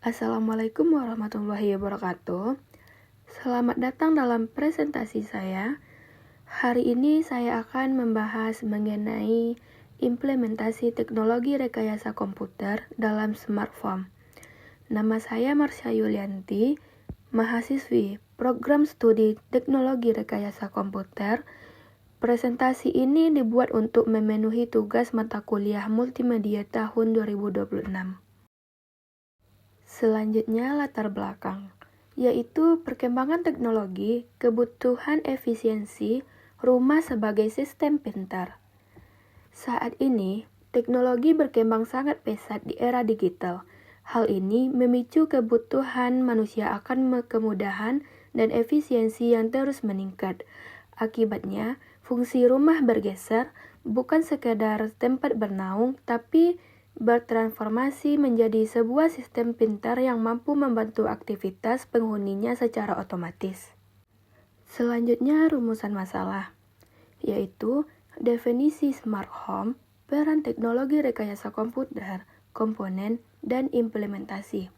Assalamualaikum warahmatullahi wabarakatuh. Selamat datang dalam presentasi saya. Hari ini saya akan membahas mengenai implementasi teknologi rekayasa komputer dalam smartphone. Nama saya Marsha Yulianti, mahasiswi Program Studi Teknologi Rekayasa Komputer. Presentasi ini dibuat untuk memenuhi tugas mata kuliah multimedia tahun 2026. Selanjutnya latar belakang, yaitu perkembangan teknologi, kebutuhan efisiensi, rumah sebagai sistem pintar. Saat ini, teknologi berkembang sangat pesat di era digital. Hal ini memicu kebutuhan manusia akan kemudahan dan efisiensi yang terus meningkat. Akibatnya, fungsi rumah bergeser, bukan sekedar tempat bernaung, tapi bertransformasi menjadi sebuah sistem pintar yang mampu membantu aktivitas penghuninya secara otomatis. Selanjutnya, rumusan masalah, yaitu definisi smart home, peran teknologi rekayasa komputer, komponen, dan implementasi.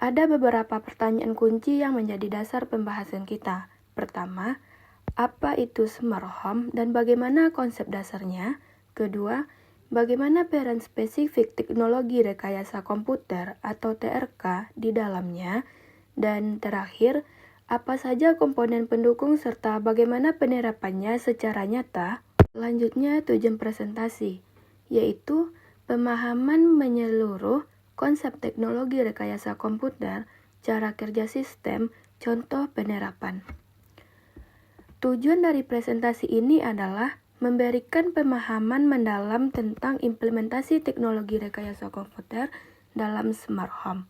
Ada beberapa pertanyaan kunci yang menjadi dasar pembahasan kita. Pertama, apa itu smart home dan bagaimana konsep dasarnya? Kedua, bagaimana peran spesifik teknologi rekayasa komputer atau TRK di dalamnya? Dan terakhir, apa saja komponen pendukung serta bagaimana penerapannya secara nyata? Selanjutnya, tujuan presentasi, yaitu pemahaman menyeluruh konsep teknologi rekayasa komputer, cara kerja sistem, contoh penerapan. Tujuan dari presentasi ini adalah memberikan pemahaman mendalam tentang implementasi teknologi rekayasa komputer dalam smart home.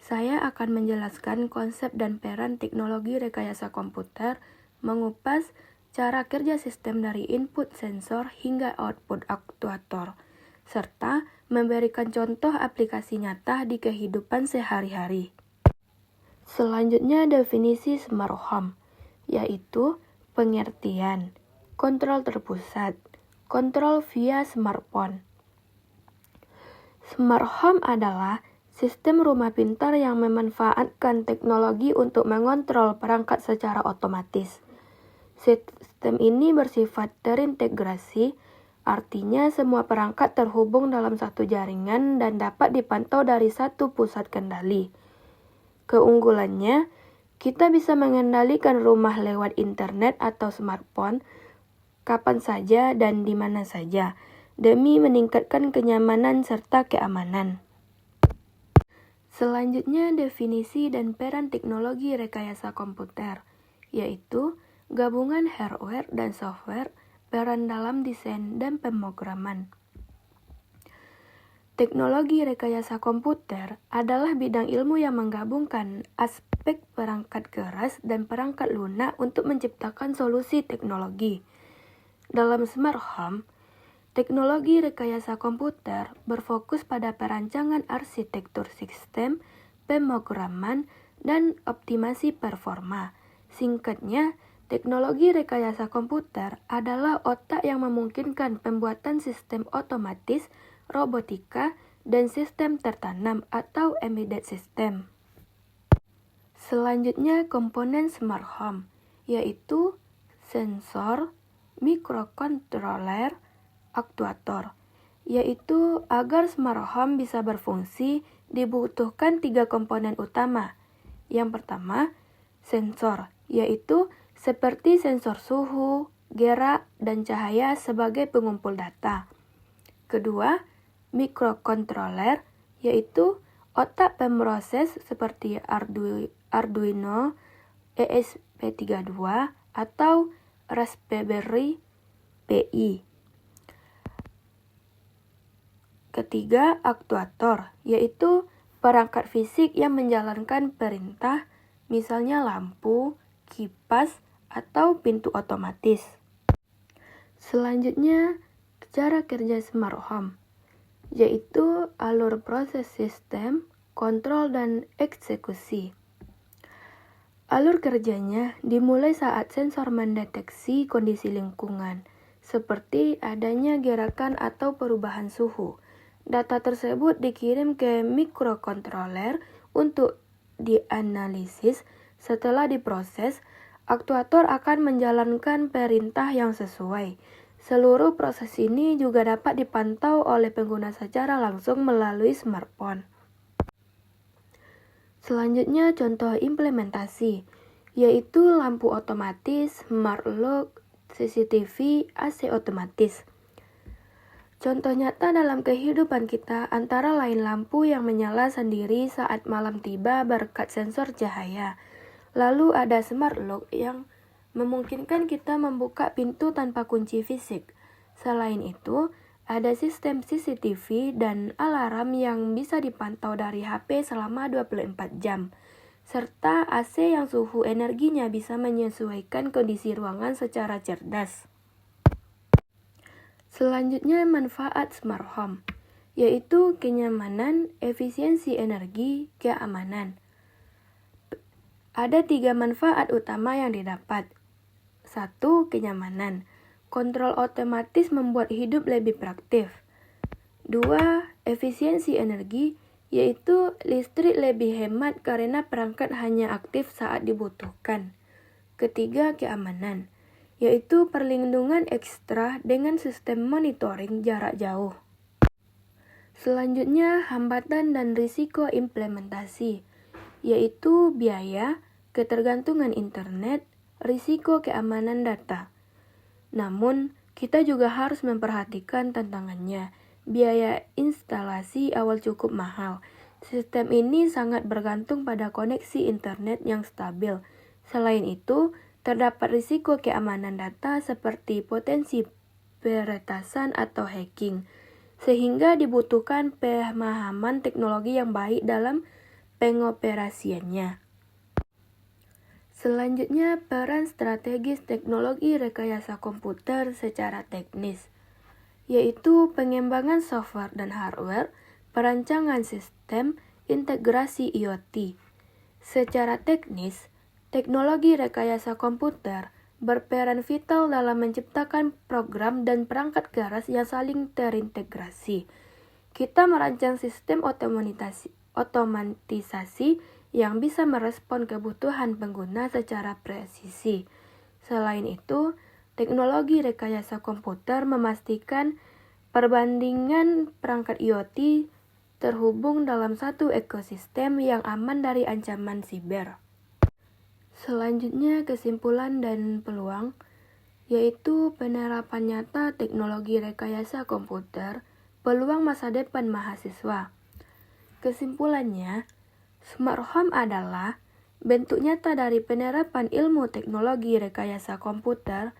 Saya akan menjelaskan konsep dan peran teknologi rekayasa komputer, mengupas cara kerja sistem dari input sensor hingga output aktuator, serta memberikan contoh aplikasi nyata di kehidupan sehari-hari. Selanjutnya, definisi smart home, yaitu pengertian kontrol terpusat, kontrol via smartphone. Smart home adalah sistem rumah pintar yang memanfaatkan teknologi untuk mengontrol perangkat secara otomatis. Sistem ini bersifat terintegrasi, artinya semua perangkat terhubung dalam satu jaringan dan dapat dipantau dari satu pusat kendali. Keunggulannya, kita bisa mengendalikan rumah lewat internet atau smartphone kapan saja dan di mana saja, demi meningkatkan kenyamanan serta keamanan. Selanjutnya, definisi dan peran teknologi rekayasa komputer, yaitu gabungan hardware dan software, peran dalam desain dan pemrograman. Teknologi rekayasa komputer adalah bidang ilmu yang menggabungkan aspek perangkat keras dan perangkat lunak untuk menciptakan solusi teknologi. Dalam smart home, teknologi rekayasa komputer berfokus pada perancangan arsitektur sistem, pemrograman, dan optimasi performa. Singkatnya, teknologi rekayasa komputer adalah otak yang memungkinkan pembuatan sistem otomatis, robotika, dan sistem tertanam atau embedded system. Selanjutnya, komponen smart home, yaitu sensor, mikrokontroler, aktuator, yaitu agar smart home bisa berfungsi dibutuhkan 3 komponen utama. Yang pertama, sensor, yaitu seperti sensor suhu, gerak, dan cahaya sebagai pengumpul data. Kedua, mikrokontroler, yaitu otak pemroses seperti Arduino, ESP32, atau Raspberry Pi. Ketiga, aktuator, yaitu perangkat fisik yang menjalankan perintah, misalnya lampu, kipas, atau pintu otomatis. Selanjutnya, cara kerja smart home, yaitu alur proses sistem, kontrol, dan eksekusi. Alur kerjanya dimulai saat sensor mendeteksi kondisi lingkungan, seperti adanya gerakan atau perubahan suhu, Data tersebut dikirim ke mikrokontroler untuk dianalisis. Setelah diproses, aktuator akan menjalankan perintah yang sesuai. Seluruh proses ini juga dapat dipantau oleh pengguna secara langsung melalui smartphone. Selanjutnya contoh implementasi, yaitu lampu otomatis, smart lock, CCTV, AC otomatis. Contoh nyata dalam kehidupan kita antara lain lampu yang menyala sendiri saat malam tiba berkat sensor cahaya. Lalu ada smart lock yang memungkinkan kita membuka pintu tanpa kunci fisik. Selain itu, ada sistem CCTV dan alarm yang bisa dipantau dari HP selama 24 jam. Serta AC yang suhu energinya bisa menyesuaikan kondisi ruangan secara cerdas. Selanjutnya manfaat smart home, yaitu kenyamanan, efisiensi energi, keamanan. Ada 3 manfaat utama yang didapat. 1. Kenyamanan. Kontrol otomatis membuat hidup lebih praktis. 2. Efisiensi energi, yaitu listrik lebih hemat karena perangkat hanya aktif saat dibutuhkan. Ketiga, keamanan, yaitu perlindungan ekstra dengan sistem monitoring jarak jauh. Selanjutnya, hambatan dan risiko implementasi, yaitu biaya, ketergantungan internet, risiko keamanan data. Namun, kita juga harus memperhatikan tantangannya. Biaya instalasi awal cukup mahal. Sistem ini sangat bergantung pada koneksi internet yang stabil. Selain itu, terdapat risiko keamanan data seperti potensi peretasan atau hacking, sehingga dibutuhkan pemahaman teknologi yang baik dalam pengoperasiannya. Selanjutnya, peran strategis teknologi rekayasa komputer secara teknis, yaitu pengembangan software dan hardware, perancangan sistem, integrasi IoT. Secara teknis, teknologi rekayasa komputer berperan vital dalam menciptakan program dan perangkat keras yang saling terintegrasi. Kita merancang sistem otomatisasi yang bisa merespon kebutuhan pengguna secara presisi. Selain itu, teknologi rekayasa komputer memastikan perbandingan perangkat IoT terhubung dalam satu ekosistem yang aman dari ancaman siber. Selanjutnya, kesimpulan dan peluang, yaitu penerapan nyata teknologi rekayasa komputer, peluang masa depan mahasiswa. Kesimpulannya, smart home adalah bentuk nyata dari penerapan ilmu teknologi rekayasa komputer.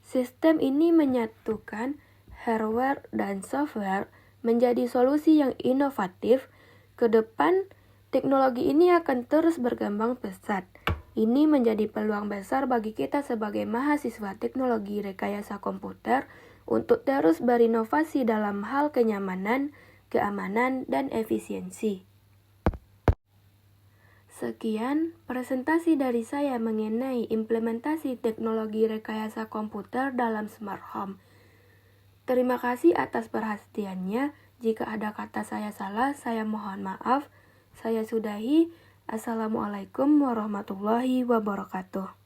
Sistem ini menyatukan hardware dan software menjadi solusi yang inovatif. Ke depan, teknologi ini akan terus berkembang pesat. Ini menjadi peluang besar bagi kita sebagai mahasiswa teknologi rekayasa komputer untuk terus berinovasi dalam hal kenyamanan, keamanan, dan efisiensi. Sekian presentasi dari saya mengenai implementasi teknologi rekayasa komputer dalam smart home. Terima kasih atas perhatiannya. Jika ada kata saya salah, saya mohon maaf. Saya sudahi. Assalamualaikum warahmatullahi wabarakatuh.